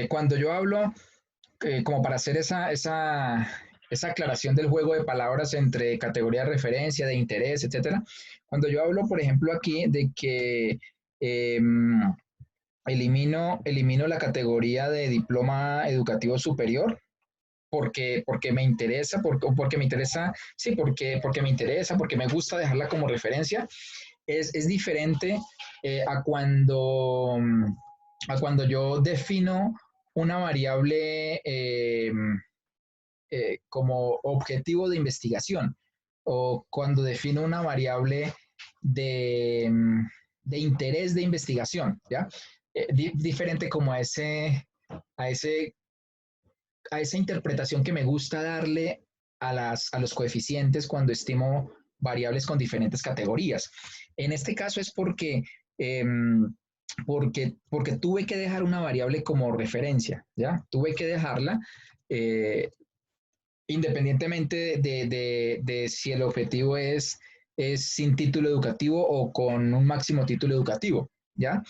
Cuando yo hablo, como para hacer esa aclaración del juego de palabras entre categoría de referencia, de interés, etcétera, cuando yo hablo, por ejemplo, aquí de que eh, elimino la categoría de diploma educativo superior, porque me interesa, porque me interesa, sí, porque me interesa, porque me gusta dejarla como referencia, es diferente a cuando yo defino una variable como objetivo de investigación o cuando defino una variable de, de interés de investigación, ¿ya? Diferente como a ese a esa interpretación que me gusta darle a los coeficientes cuando estimo variables con diferentes categorías. En este caso es eh, porque tuve que dejar una variable como referencia, ¿ya? Tuve que dejarla eh, independientemente de si el objetivo es sin título educativo o con un máximo título educativo, ¿ya?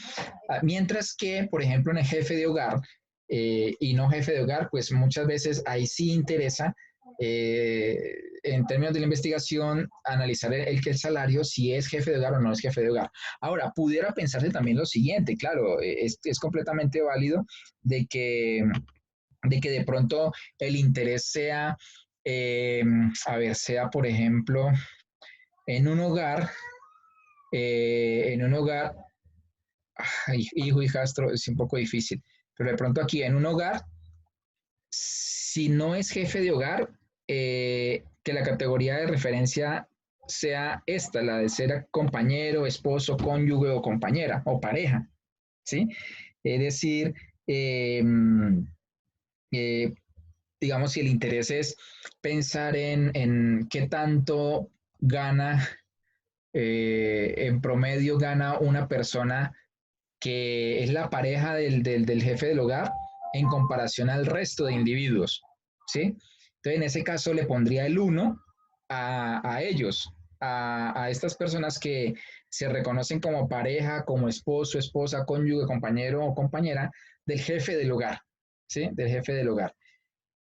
Mientras que, por ejemplo, en el jefe de hogar y no jefe de hogar, pues muchas veces ahí sí interesa, eh, en términos de la investigación, analizar el salario, si es jefe de hogar o no es jefe de hogar. Ahora, pudiera pensarse también lo siguiente, claro, es completamente válido de que de pronto el interés sea, eh, a ver, sea por ejemplo, en un hogar, en un hogar, ay, hijo, hijastro, es un poco difícil, pero de pronto aquí en un hogar, si no es jefe de hogar, que la categoría de referencia sea esta, la de ser compañero, esposo, cónyuge o compañera o pareja, ¿sí? Es decir, eh, eh, digamos, si el interés es pensar en qué tanto gana, en promedio gana una persona que es la pareja del jefe del hogar en comparación al resto de individuos, ¿sí? Entonces, en ese caso le pondría el uno a ellos, a estas personas que se reconocen como pareja, como esposo, esposa, cónyuge, compañero o compañera del jefe del hogar, ¿sí? Del jefe del hogar.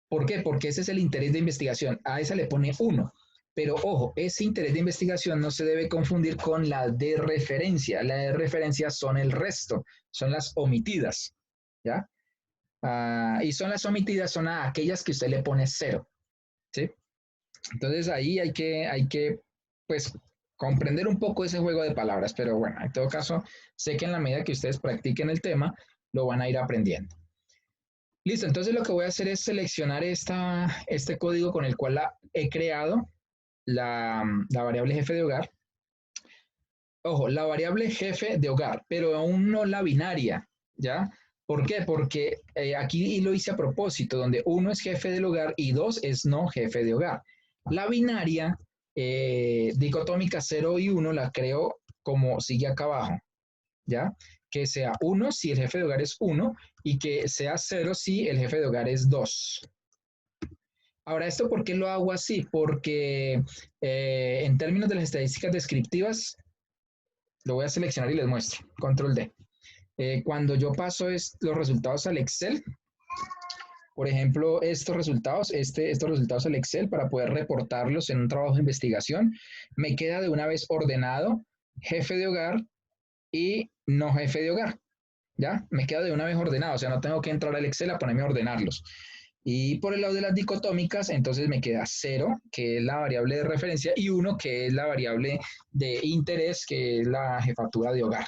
¿Por qué? Porque ese es el interés de investigación. A esa le pone uno. Pero ojo, ese interés de investigación no se debe confundir con la de referencia. La de referencia son el resto, son las omitidas. ¿Ya? Y son las omitidas, son a aquellas que usted le pone cero. ¿Sí? Entonces ahí hay que, pues, comprender un poco ese juego de palabras. Pero bueno, en todo caso, sé que en la medida que ustedes practiquen el tema, lo van a ir aprendiendo. Listo, entonces lo que voy a hacer es seleccionar este código con el cual he creado la variable jefe de hogar. Ojo, la variable jefe de hogar, pero aún no la binaria, ¿ya? ¿Por qué? Porque aquí lo hice a propósito, donde uno es jefe del hogar y dos es no jefe de hogar. La binaria dicotómica 0 y 1 la creo como sigue acá abajo, ¿ya? Que sea 1 si el jefe de hogar es 1 y que sea 0 si el jefe de hogar es 2. Ahora, ¿esto por qué lo hago así? Porque en términos de las estadísticas descriptivas, lo voy a seleccionar y les muestro. Control D. Cuando yo paso los resultados al Excel, por ejemplo, estos resultados al Excel para poder reportarlos en un trabajo de investigación, me queda de una vez ordenado jefe de hogar y no jefe de hogar. ¿Ya? Me queda de una vez ordenado, o sea, no tengo que entrar al Excel a ponerme a ordenarlos. Y por el lado de las dicotómicas, entonces me queda 0, que es la variable de referencia, y 1, que es la variable de interés, que es la jefatura de hogar.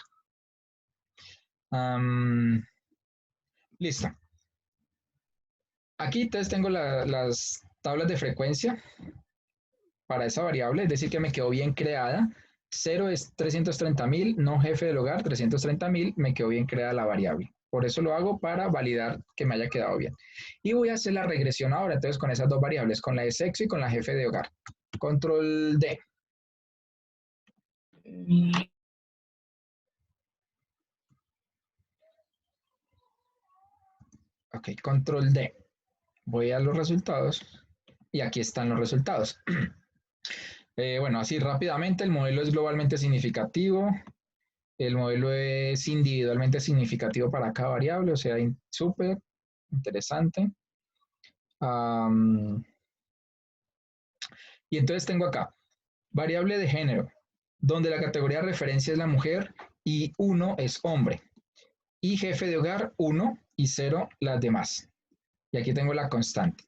Listo. Aquí entonces tengo las tablas de frecuencia para esa variable, es decir, que me quedó bien creada. 0 es 330.000, no jefe del hogar, 330.000, me quedó bien creada la variable. Por eso lo hago para validar que me haya quedado bien. Y voy a hacer la regresión ahora, entonces con esas dos variables, con la de sexo y con la jefe de hogar. Control D. Ok, control D. Voy a los resultados y aquí están los resultados. Bueno, así rápidamente, el modelo es globalmente significativo. El modelo es individualmente significativo para cada variable, o sea, súper. Interesante. Y entonces tengo acá, variable de género, donde la categoría de referencia es la mujer y 1 es hombre. Y jefe de hogar, 1 y 0 las demás. Y aquí tengo la constante.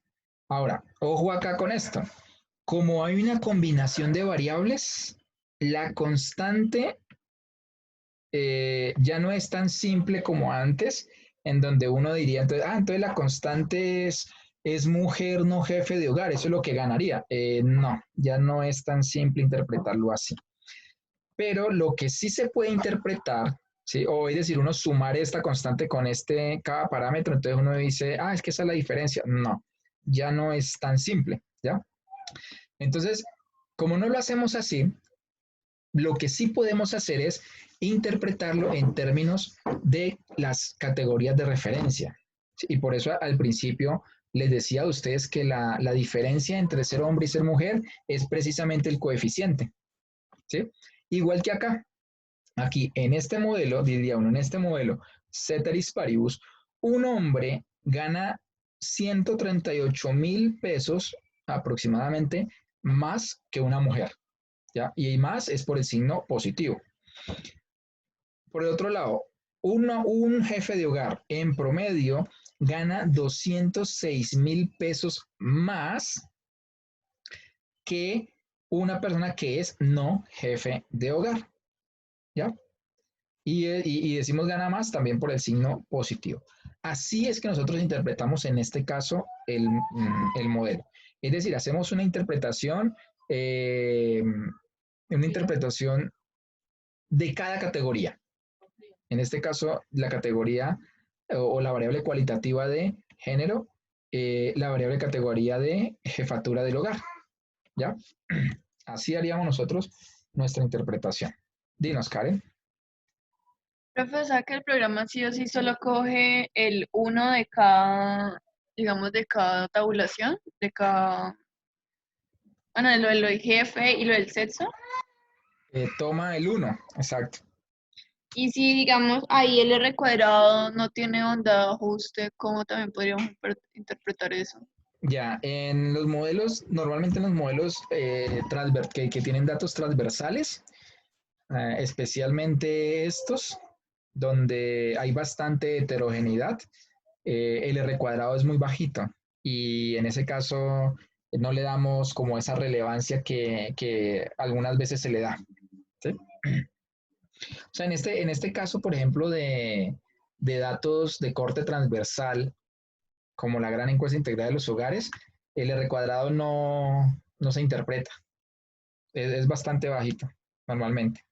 Ahora, ojo acá con esto. Como hay una combinación de variables, la constante ya no es tan simple como antes, en donde uno diría, entonces la constante es mujer, no jefe de hogar, eso es lo que ganaría. No, ya no es tan simple interpretarlo así. Pero lo que sí se puede interpretar, ¿sí? O es decir, uno sumar esta constante con cada parámetro, entonces uno dice, es que esa es la diferencia. No, ya no es tan simple, ¿ya? Entonces, como no lo hacemos así, lo que sí podemos hacer es interpretarlo en términos de las categorías de referencia. Y por eso al principio les decía a ustedes que la diferencia entre ser hombre y ser mujer es precisamente el coeficiente. ¿Sí? Igual que acá. Aquí en este modelo, diría uno, en este modelo, ceteris paribus, un hombre gana 138.000 pesos aproximadamente más que una mujer. ¿Ya? Y más es por el signo positivo. Por el otro lado, un jefe de hogar en promedio gana 206.000 pesos más que una persona que es no jefe de hogar. ¿Ya? Y decimos gana más también por el signo positivo. Así es que nosotros interpretamos en este caso el modelo. Es decir, hacemos una interpretación de cada categoría. En este caso, la categoría o la variable cualitativa de género, la variable categoría de jefatura del hogar. ¿Ya? Así haríamos nosotros nuestra interpretación. Dinos, Karen. Profe, o sea que el programa sí o sí solo coge el uno de cada, digamos, de cada tabulación, de cada, bueno, de lo del jefe y lo del sexo. Toma el 1, exacto. Y si, digamos, ahí el R cuadrado no tiene onda de ajuste, ¿cómo también podríamos interpretar eso? Ya, en los modelos, normalmente en los modelos que tienen datos transversales, especialmente estos, donde hay bastante heterogeneidad, el R cuadrado es muy bajito y en ese caso no le damos como esa relevancia que algunas veces se le da. ¿Sí? O sea, en este caso, por ejemplo, de datos de corte transversal, como la gran encuesta integral de los hogares, el R cuadrado no se interpreta. Es bastante bajito, normalmente.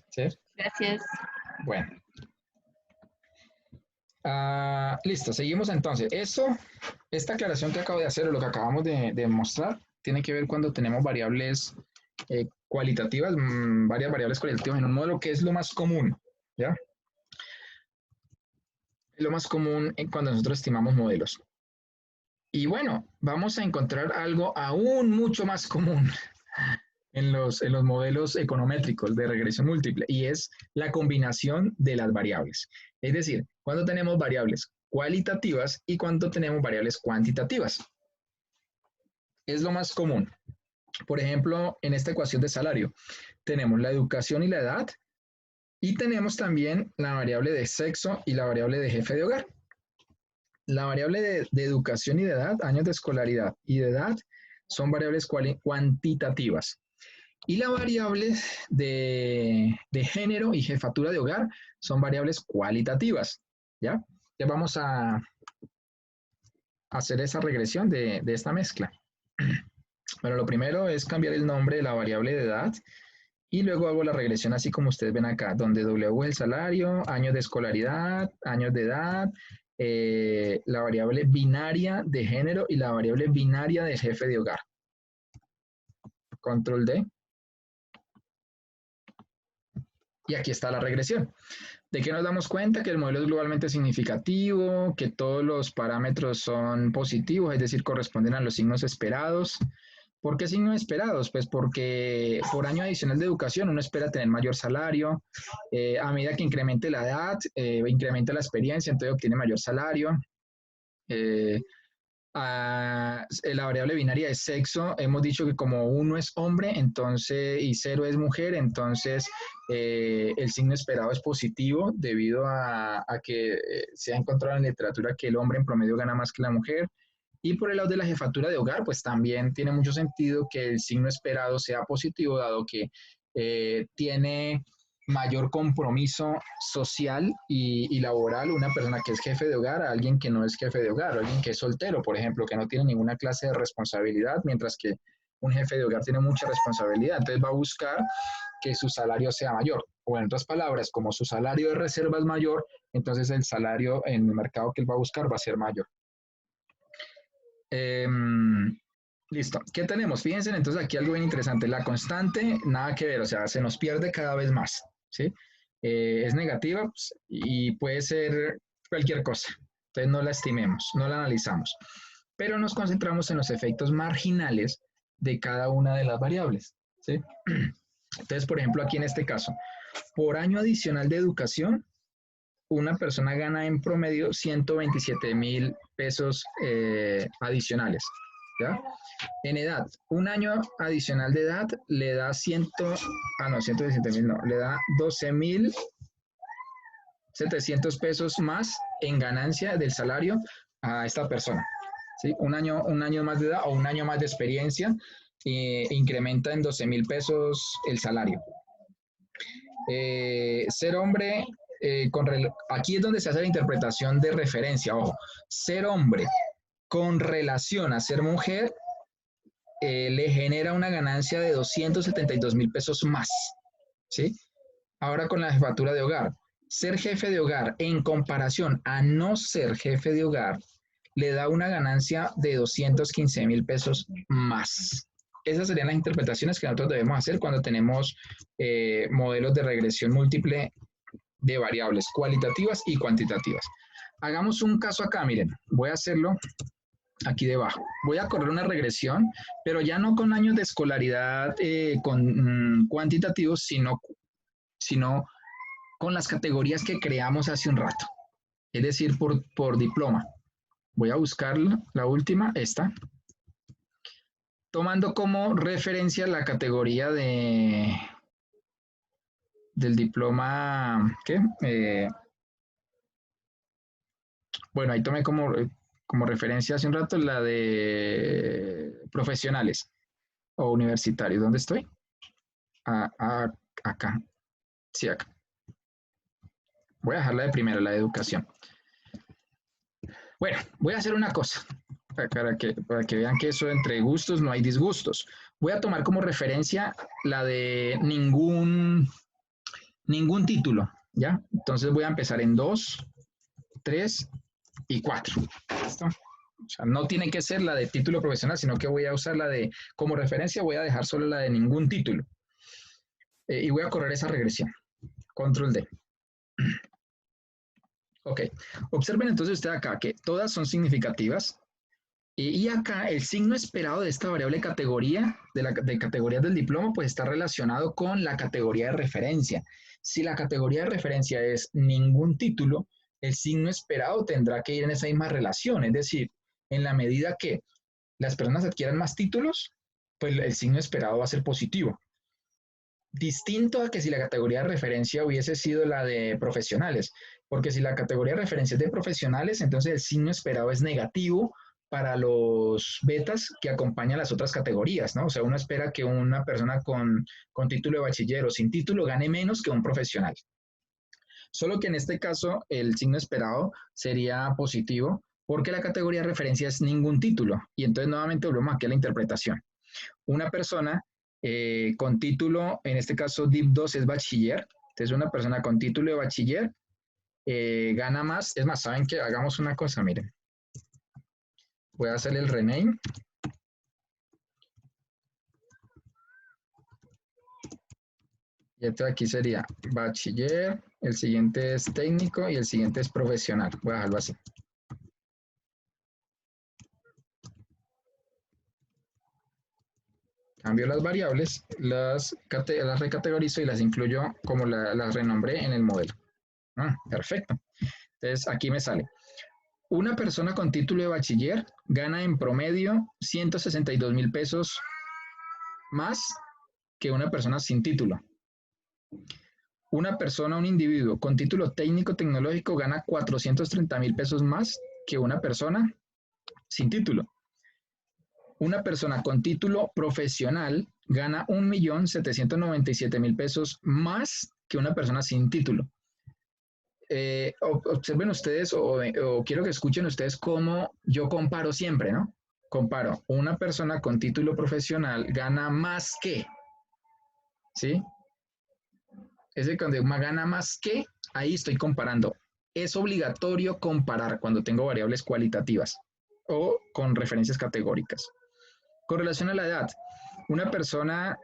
¿Sí? Gracias. Bueno. Listo, seguimos entonces. Esta aclaración que acabo de hacer o lo que acabamos de mostrar, tiene que ver cuando tenemos variables cualitativas, varias variables cualitativas en un modelo, que es lo más común, ¿ya? Es lo más común cuando nosotros estimamos modelos. Y bueno, vamos a encontrar algo aún mucho más común en los modelos econométricos de regresión múltiple, y es la combinación de las variables. Es decir, cuando tenemos variables cualitativas y cuando tenemos variables cuantitativas. Es lo más común. Por ejemplo, en esta ecuación de salario, tenemos la educación y la edad, y tenemos también la variable de sexo y la variable de jefe de hogar. La variable de educación y de edad, años de escolaridad y de edad, son variables cuantitativas. Y la variable de género y jefatura de hogar son variables cualitativas. ¿Ya? Ya vamos a hacer esa regresión de esta mezcla. Bueno, lo primero es cambiar el nombre de la variable de edad y luego hago la regresión así como ustedes ven acá, donde W es el salario, años de escolaridad, años de edad, la variable binaria de género y la variable binaria de jefe de hogar. Control D. Y aquí está la regresión. ¿De qué nos damos cuenta? Que el modelo es globalmente significativo, que todos los parámetros son positivos, es decir, corresponden a los signos esperados. ¿Por qué signos esperados? Pues porque por año adicional de educación uno espera tener mayor salario, a medida que incremente la edad, incrementa la experiencia, entonces obtiene mayor salario. La variable binaria es sexo. Hemos dicho que como 1 es hombre, entonces, y 0 es mujer, entonces el signo esperado es positivo debido a que se ha encontrado en literatura que el hombre en promedio gana más que la mujer. Y por el lado de la jefatura de hogar, pues también tiene mucho sentido que el signo esperado sea positivo, dado que tiene mayor compromiso social y laboral una persona que es jefe de hogar a alguien que no es jefe de hogar, o alguien que es soltero, por ejemplo, que no tiene ninguna clase de responsabilidad, mientras que un jefe de hogar tiene mucha responsabilidad. Entonces va a buscar que su salario sea mayor. O en otras palabras, como su salario de reserva es mayor, entonces el salario en el mercado que él va a buscar va a ser mayor. Listo. ¿Qué tenemos? Fíjense entonces aquí algo bien interesante. La constante, nada que ver, o sea, se nos pierde cada vez más, ¿sí? Es negativa pues, y puede ser cualquier cosa. Entonces no la estimemos, no la analizamos. Pero nos concentramos en los efectos marginales de cada una de las variables, ¿sí? Entonces, por ejemplo, aquí en este caso, por año adicional de educación, una persona gana en promedio 127,000 pesos adicionales, ¿ya? En edad, un año adicional de edad le da 127,000 no, le da 12,700 pesos más en ganancia del salario a esta persona, ¿sí? Un año más de edad o un año más de experiencia incrementa en 12,000 pesos el salario. Ser hombre, aquí es donde se hace la interpretación de referencia, ojo, ser hombre con relación a ser mujer le genera una ganancia de 272,000 pesos más, ¿sí? Ahora con la jefatura de hogar, ser jefe de hogar en comparación a no ser jefe de hogar le da una ganancia de 215,000 pesos más. Esas serían las interpretaciones que nosotros debemos hacer cuando tenemos modelos de regresión múltiple de variables cualitativas y cuantitativas. Hagamos un caso acá, miren, voy a hacerlo aquí debajo. Voy a correr una regresión, pero ya no con años de escolaridad cuantitativos, sino con las categorías que creamos hace un rato, es decir, por diploma. Voy a buscar la última, esta, tomando como referencia la categoría del diploma, ¿qué? Bueno, ahí tomé como referencia hace un rato la de profesionales o universitarios. ¿Dónde estoy? Acá. Sí, acá. Voy a dejarla de primero, la de educación. Bueno, voy a hacer una cosa para que vean que eso entre gustos no hay disgustos. Voy a tomar como referencia la de ningún título, ¿ya? Entonces voy a empezar en 2, 3 y 4. ¿Listo? O sea, no tiene que ser la de título profesional, sino que voy a usar la de, como referencia, voy a dejar solo la de ningún título. Y voy a correr esa regresión. Control D. Ok. Observen entonces ustedes acá que todas son significativas. Y acá el signo esperado de esta variable categoría, de categorías del diploma, pues está relacionado con la categoría de referencia. Si la categoría de referencia es ningún título, el signo esperado tendrá que ir en esa misma relación. Es decir, en la medida que las personas adquieran más títulos, pues el signo esperado va a ser positivo. Distinto a que si la categoría de referencia hubiese sido la de profesionales, porque si la categoría de referencia es de profesionales, entonces el signo esperado es negativo para los betas que acompañan las otras categorías, ¿no? O sea, uno espera que una persona con título de bachiller o sin título gane menos que un profesional. Solo que en este caso el signo esperado sería positivo porque la categoría de referencia es ningún título. Y entonces nuevamente volvemos aquí a la interpretación. Una persona con título, en este caso DIP 2 es bachiller, entonces una persona con título de bachiller gana más. Es más, ¿saben qué? Hagamos una cosa, miren. Voy a hacerle el rename. Y esto aquí sería bachiller, el siguiente es técnico y el siguiente es profesional. Voy a dejarlo así. Cambio las variables, las recategorizo y las incluyo como las renombré en el modelo. Perfecto. Entonces aquí me sale. Una persona con título de bachiller gana en promedio 162.000 pesos más que una persona sin título. Una persona, un individuo con título técnico tecnológico gana 430.000 pesos más que una persona sin título. Una persona con título profesional gana 1.797.000 pesos más que una persona sin título. Observen ustedes o quiero que escuchen ustedes cómo yo comparo siempre, ¿no? Comparo, una persona con título profesional gana más que, ¿sí? Ese cuando gana más que, ahí estoy comparando. Es obligatorio comparar cuando tengo variables cualitativas o con referencias categóricas. Con relación a la edad, una persona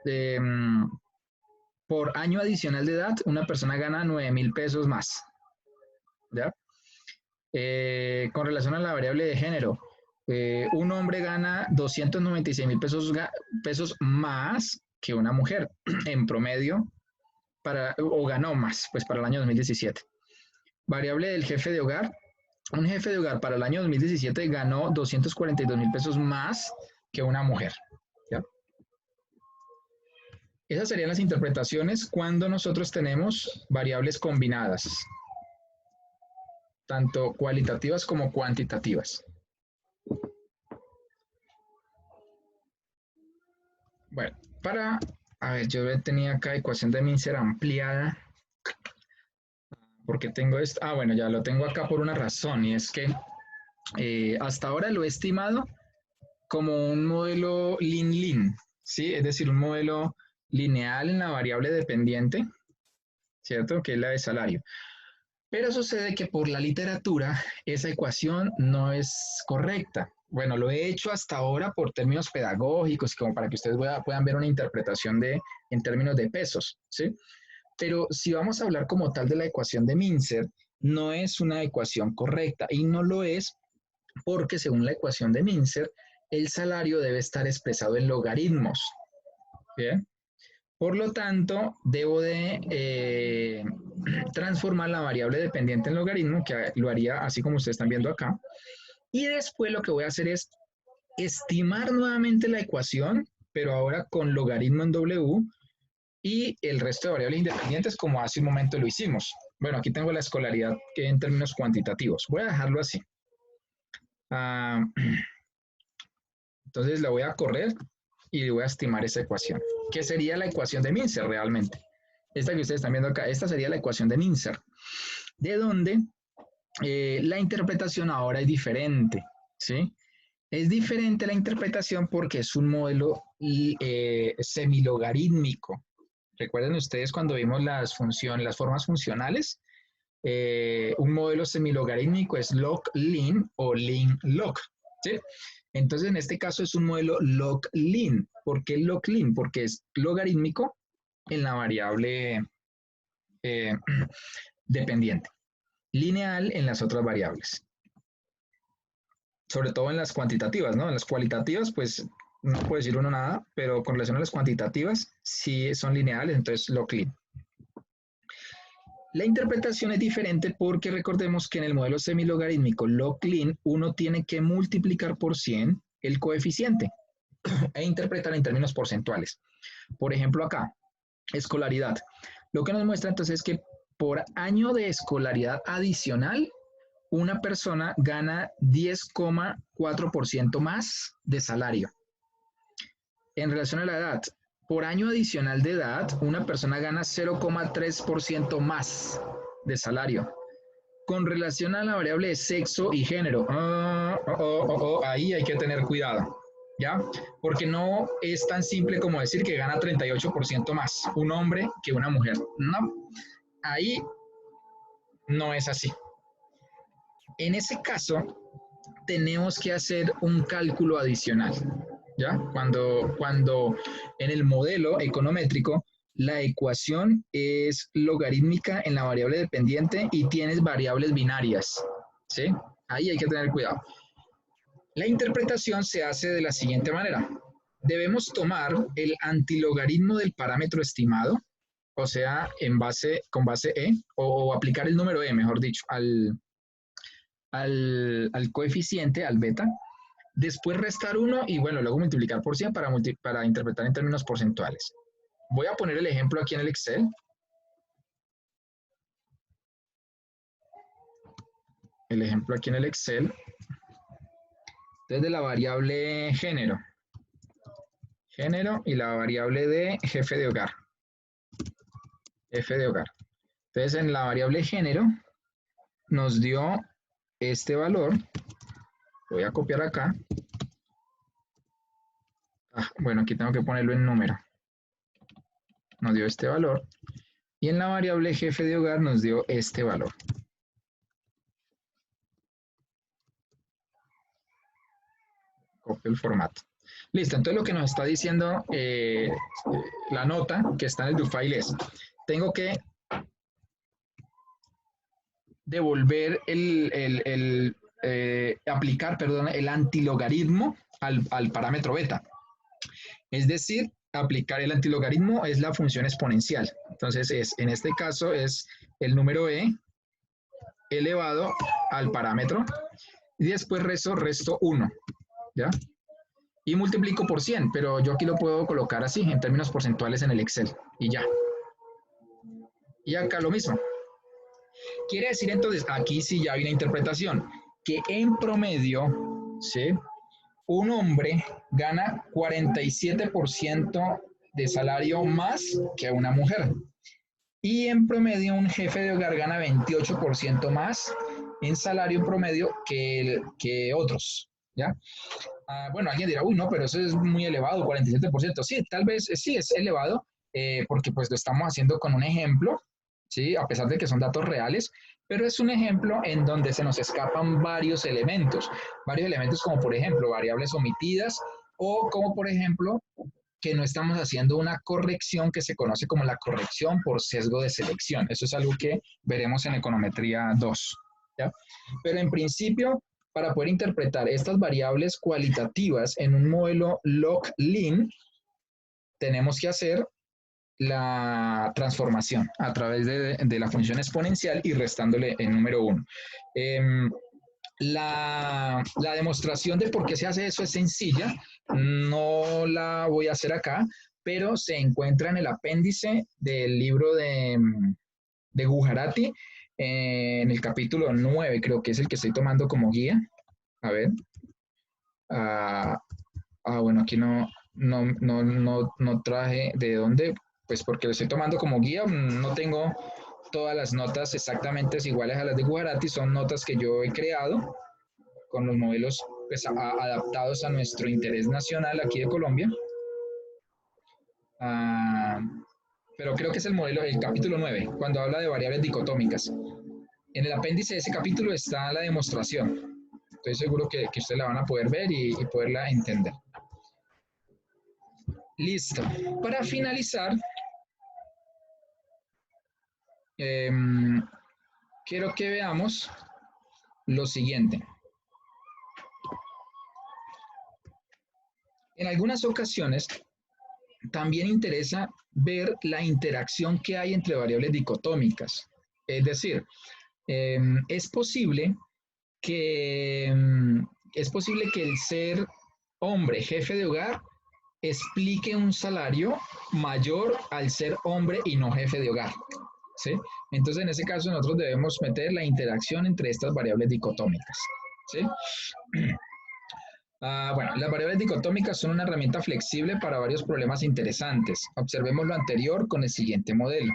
por año adicional de edad, una persona gana 9.000 pesos más. ¿Ya? Con relación a la variable de género, un hombre gana 296.000 pesos más que una mujer en promedio o ganó más, pues para el año 2017. Variable del jefe de hogar, un jefe de hogar para el año 2017 ganó 242.000 pesos más que una mujer. ¿Ya? Esas serían las interpretaciones cuando nosotros tenemos variables combinadas, tanto cualitativas como cuantitativas. Bueno, a ver, yo tenía acá ecuación de Mincer ampliada. Porque tengo esto? Ah, bueno, ya lo tengo acá por una razón, y es que hasta ahora lo he estimado como un modelo Lin-Lin, ¿sí? Es decir, un modelo lineal en la variable dependiente, ¿cierto? Que es la de salario. Pero sucede que por la literatura esa ecuación no es correcta. Bueno, lo he hecho hasta ahora por términos pedagógicos, como para que ustedes puedan ver una interpretación en términos de pesos, ¿sí? Pero si vamos a hablar como tal de la ecuación de Mincer, no es una ecuación correcta y no lo es porque según la ecuación de Mincer, el salario debe estar expresado en logaritmos. ¿Bien? Por lo tanto, debo de transformar la variable dependiente en logaritmo, que lo haría así como ustedes están viendo acá. Y después lo que voy a hacer es estimar nuevamente la ecuación, pero ahora con logaritmo en W, y el resto de variables independientes como hace un momento lo hicimos. Bueno, aquí tengo la escolaridad en términos cuantitativos. Voy a dejarlo así. Entonces la voy a correr y voy a estimar esa ecuación. ¿Qué sería la ecuación de Mincer realmente? Esta que ustedes están viendo acá, esta sería la ecuación de Mincer, de donde la interpretación ahora es diferente, ¿sí? Es diferente la interpretación porque es un modelo semilogarítmico. Recuerden ustedes cuando vimos las formas funcionales, un modelo semilogarítmico es log-lin o lin-log, ¿sí? Entonces, en este caso es un modelo log-lin. ¿Por qué log-lin? Porque es logarítmico en la variable dependiente, lineal en las otras variables. Sobre todo en las cuantitativas, ¿no? En las cualitativas, pues no puede decir uno nada, pero con relación a las cuantitativas, sí son lineales, entonces log-lin. La interpretación es diferente porque recordemos que en el modelo semilogarítmico log-lin uno tiene que multiplicar por 100 el coeficiente e interpretar en términos porcentuales. Por ejemplo acá, escolaridad. Lo que nos muestra entonces es que por año de escolaridad adicional, una persona gana 10,4% más de salario. En relación a la edad, por año adicional de edad, una persona gana 0,3% más de salario. Con relación a la variable de sexo y género, ahí hay que tener cuidado, ¿ya? Porque no es tan simple como decir que gana 38% más un hombre que una mujer. No, ahí no es así. En ese caso, tenemos que hacer un cálculo adicional, ¿ya? Cuando en el modelo econométrico la ecuación es logarítmica en la variable dependiente y tienes variables binarias, ¿sí? Ahí hay que tener cuidado. La interpretación se hace de la siguiente manera. Debemos tomar el antilogaritmo del parámetro estimado, o sea, con base E, o aplicar el número E, mejor dicho, al coeficiente, al beta, después restar 1 y bueno, luego multiplicar por 100 para interpretar en términos porcentuales. Voy a poner el ejemplo aquí en el Excel. El ejemplo aquí en el Excel. Desde la variable género. Género y la variable de jefe de hogar. Jefe de hogar. Entonces, en la variable género nos dio este valor. Voy a copiar acá. Bueno, aquí tengo que ponerlo en número. Nos dio este valor. Y en la variable jefe de hogar nos dio este valor. Copio el formato. Listo, entonces lo que nos está diciendo la nota que está en el do file es, tengo que devolver aplicar, perdón, el antilogaritmo al parámetro beta. Es decir, aplicar el antilogaritmo es la función exponencial. Entonces, en este caso es el número e elevado al parámetro y después resto 1, ¿ya? Y multiplico por 100, pero yo aquí lo puedo colocar así, en términos porcentuales en el Excel, y ya. Y acá lo mismo. Quiere decir entonces, aquí sí ya hay una interpretación, que en promedio, ¿sí?, un hombre gana 47% de salario más que una mujer. Y en promedio un jefe de hogar gana 28% más en salario en promedio que otros, ¿ya? Bueno, alguien dirá, uy, no, pero eso es muy elevado, 47%. Sí, tal vez sí es elevado, porque pues lo estamos haciendo con un ejemplo, ¿sí? A pesar de que son datos reales, pero es un ejemplo en donde se nos escapan varios elementos como por ejemplo variables omitidas o como por ejemplo que no estamos haciendo una corrección que se conoce como la corrección por sesgo de selección. Eso es algo que veremos en econometría 2, ¿ya? Pero en principio, para poder interpretar estas variables cualitativas en un modelo log-lean, tenemos que hacer la transformación a través de la función exponencial y restándole el número 1. La demostración de por qué se hace eso es sencilla, no la voy a hacer acá, pero se encuentra en el apéndice del libro de Gujarati, en el capítulo 9, creo que es el que estoy tomando como guía. A ver. Bueno, aquí no traje de dónde, pues porque lo estoy tomando como guía, no tengo todas las notas exactamente iguales a las de Gujarati, son notas que yo he creado con los modelos pues, adaptados a nuestro interés nacional aquí de Colombia. Pero creo que es el capítulo 9, cuando habla de variables dicotómicas. En el apéndice de ese capítulo está la demostración. Estoy seguro que ustedes la van a poder ver y poderla entender. Listo. Para finalizar, quiero que veamos lo siguiente. En algunas ocasiones también interesa ver la interacción que hay entre variables dicotómicas. Es decir, es posible que el ser hombre, jefe de hogar, explique un salario mayor al ser hombre y no jefe de hogar, ¿sí? Entonces, en ese caso, nosotros debemos meter la interacción entre estas variables dicotómicas, ¿sí? Bueno, las variables dicotómicas son una herramienta flexible para varios problemas interesantes. Observemos lo anterior con el siguiente modelo.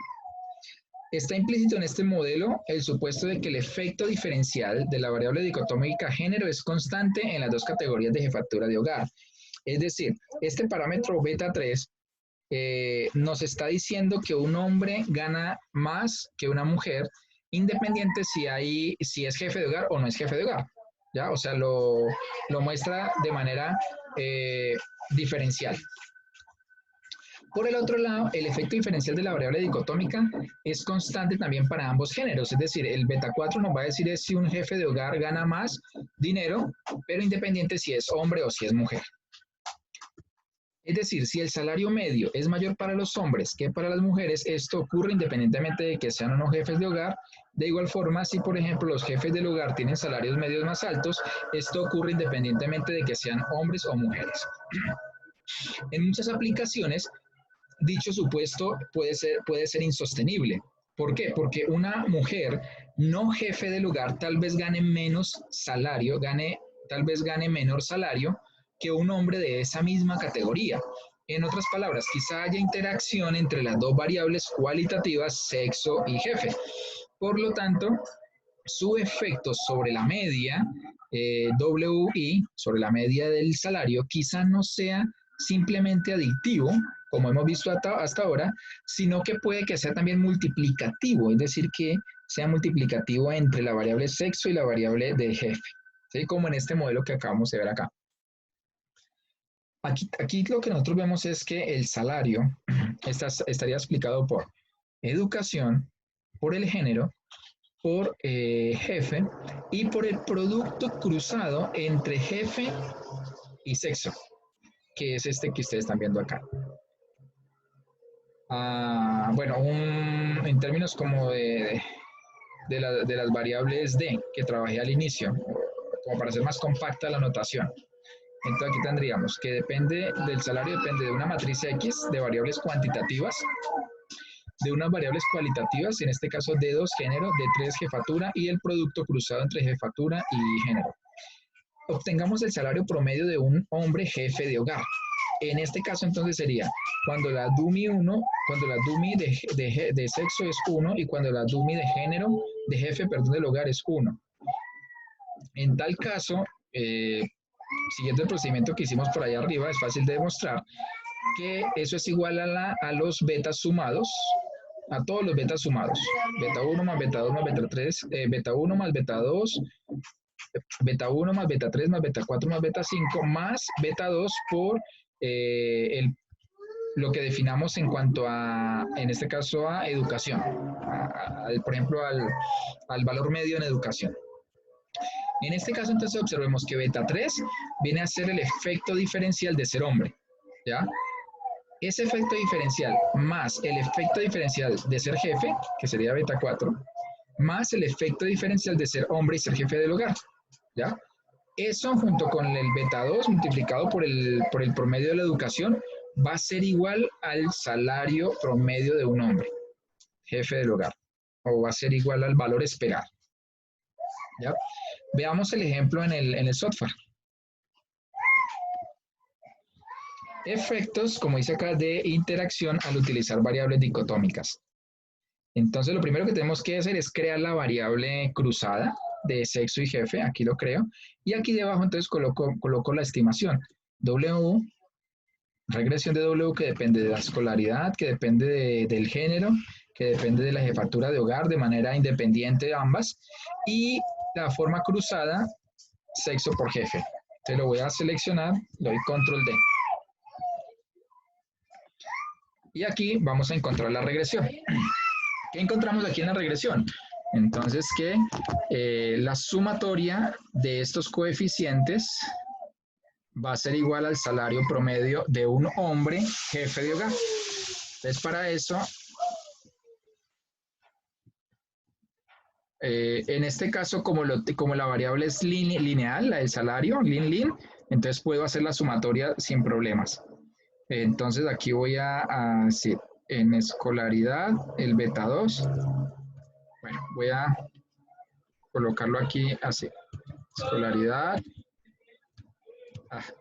Está implícito en este modelo el supuesto de que el efecto diferencial de la variable dicotómica género es constante en las dos categorías de jefatura de hogar. Es decir, este parámetro beta 3 nos está diciendo que un hombre gana más que una mujer, independiente si es jefe de hogar o no es jefe de hogar. ¿Ya? O sea, lo muestra de manera diferencial. Por el otro lado, el efecto diferencial de la variable dicotómica es constante también para ambos géneros, es decir, el beta 4 nos va a decir si un jefe de hogar gana más dinero, pero independiente si es hombre o si es mujer. Es decir, si el salario medio es mayor para los hombres que para las mujeres, esto ocurre independientemente de que sean o no jefes de hogar De igual forma, si por ejemplo los jefes del hogar tienen salarios medios más altos, esto ocurre independientemente de que sean hombres o mujeres. En muchas aplicaciones, dicho supuesto puede ser insostenible. ¿Por qué? Porque una mujer no jefe del hogar tal vez gane menos salario, tal vez gane menor salario que un hombre de esa misma categoría. En otras palabras, quizá haya interacción entre las dos variables cualitativas, sexo y jefe. Por lo tanto, su efecto sobre la media WI, sobre la media del salario, quizá no sea simplemente aditivo, como hemos visto hasta ahora, sino que puede que sea también multiplicativo, es decir, que sea multiplicativo entre la variable sexo y la variable de jefe, ¿sí? Como en este modelo que acabamos de ver acá. Aquí lo que nosotros vemos es que el salario estaría explicado por educación, por el género, por jefe y por el producto cruzado entre jefe y sexo, que es este que ustedes están viendo acá. Bueno, en términos como de las variables D que trabajé al inicio, como para hacer más compacta la notación. Entonces aquí tendríamos que depende del salario, depende de una matriz X de variables cuantitativas, de unas variables cualitativas, en este caso D2 género, D3 jefatura y el producto cruzado entre jefatura y género. Obtengamos el salario promedio de un hombre jefe de hogar. En este caso entonces sería cuando la DUMI 1, cuando la DUMI de sexo es 1 y cuando la DUMI de género, de jefe, perdón, del hogar es 1. En tal caso, siguiendo el procedimiento que hicimos por allá arriba, es fácil de demostrar que eso es igual a los betas sumados, a todos los betas sumados. Beta 1 más beta 2 más beta 3, beta 1 más beta 2, beta 1 más beta 3 más beta 4 más beta 5 más beta 2 por lo que definamos en cuanto a, en este caso, a educación, por ejemplo, al valor medio en educación. En este caso, entonces, observemos que beta 3 viene a ser el efecto diferencial de ser hombre, ¿ya? Ese efecto diferencial más el efecto diferencial de ser jefe, que sería beta 4, más el efecto diferencial de ser hombre y ser jefe del hogar, ¿ya? Eso junto con el beta 2 multiplicado por el promedio de la educación va a ser igual al salario promedio de un hombre, jefe del hogar, o va a ser igual al valor esperado, ¿ya? Veamos el ejemplo en el software. Efectos, como dice acá, de interacción al utilizar variables dicotómicas. Entonces, lo primero que tenemos que hacer es crear la variable cruzada de sexo y jefe. Aquí lo creo. Y aquí debajo, entonces, coloco la estimación. W, regresión de W que depende de la escolaridad, que depende del género, que depende de la jefatura de hogar de manera independiente de ambas. Y la forma cruzada, sexo por jefe. Entonces, lo voy a seleccionar, le doy control D. Y aquí vamos a encontrar la regresión. ¿Qué encontramos aquí en la regresión? Entonces que la sumatoria de estos coeficientes va a ser igual al salario promedio de un hombre jefe de hogar. Entonces para eso, en este caso como la variable es lineal, la del salario, lin, entonces puedo hacer la sumatoria sin problemas. Entonces aquí voy a decir en escolaridad el beta 2. Bueno, voy a colocarlo aquí así. Escolaridad.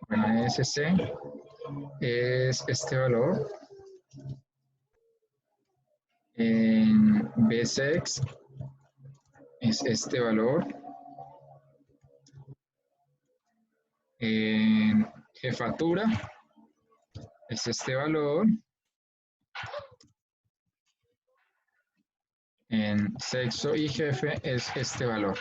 Bueno, SC es este valor. En BSEX es este valor. En jefatura es este valor. En sexo y jefe es este valor.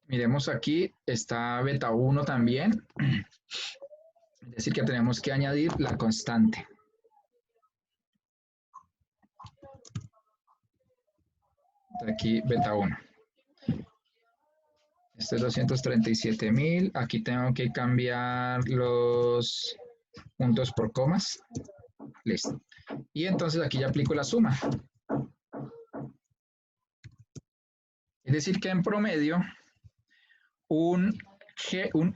Miremos aquí, está beta 1 también. Es decir, que tenemos que añadir la constante. Aquí beta 1. Este es 237.000. Aquí tengo que cambiar los puntos por comas. Listo. Y entonces aquí ya aplico la suma. Es decir, que en promedio, un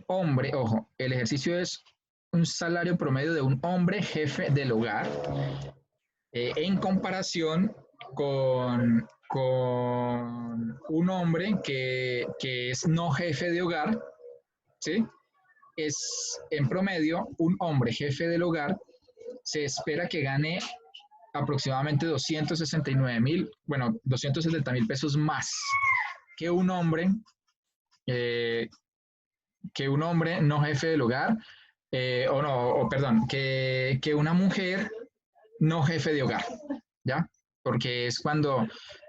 hombre, ojo, el ejercicio es un salario promedio de un hombre jefe del hogar en comparación con un hombre que es no jefe de hogar, ¿sí? Es en promedio un hombre jefe del hogar, se espera que gane aproximadamente 269,000, bueno, 270,000 pesos más que un hombre, eh, no jefe del hogar, o no, o perdón, que una mujer no jefe de hogar, ¿ya? Porque es cuando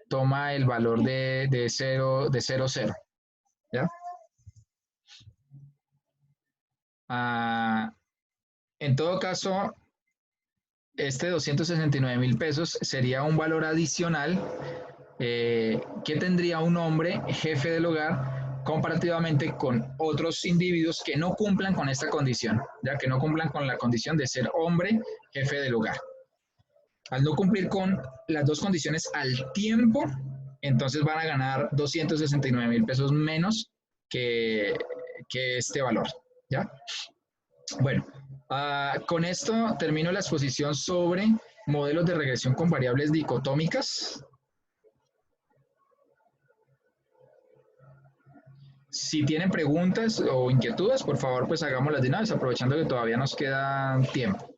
toma el valor de 0, de 0, 0, ¿ya? Ah, en todo caso, este 269,000 pesos sería un valor adicional que tendría un hombre jefe del hogar comparativamente con otros individuos que no cumplan con esta condición, ya que no cumplan con la condición de ser hombre jefe del hogar. Al no cumplir con las dos condiciones al tiempo, entonces van a ganar 269,000 pesos menos que este valor, ¿ya? Bueno, con esto termino la exposición sobre modelos de regresión con variables dicotómicas. Si tienen preguntas o inquietudes, por favor, pues hagámoslas de una vez, aprovechando que todavía nos queda tiempo.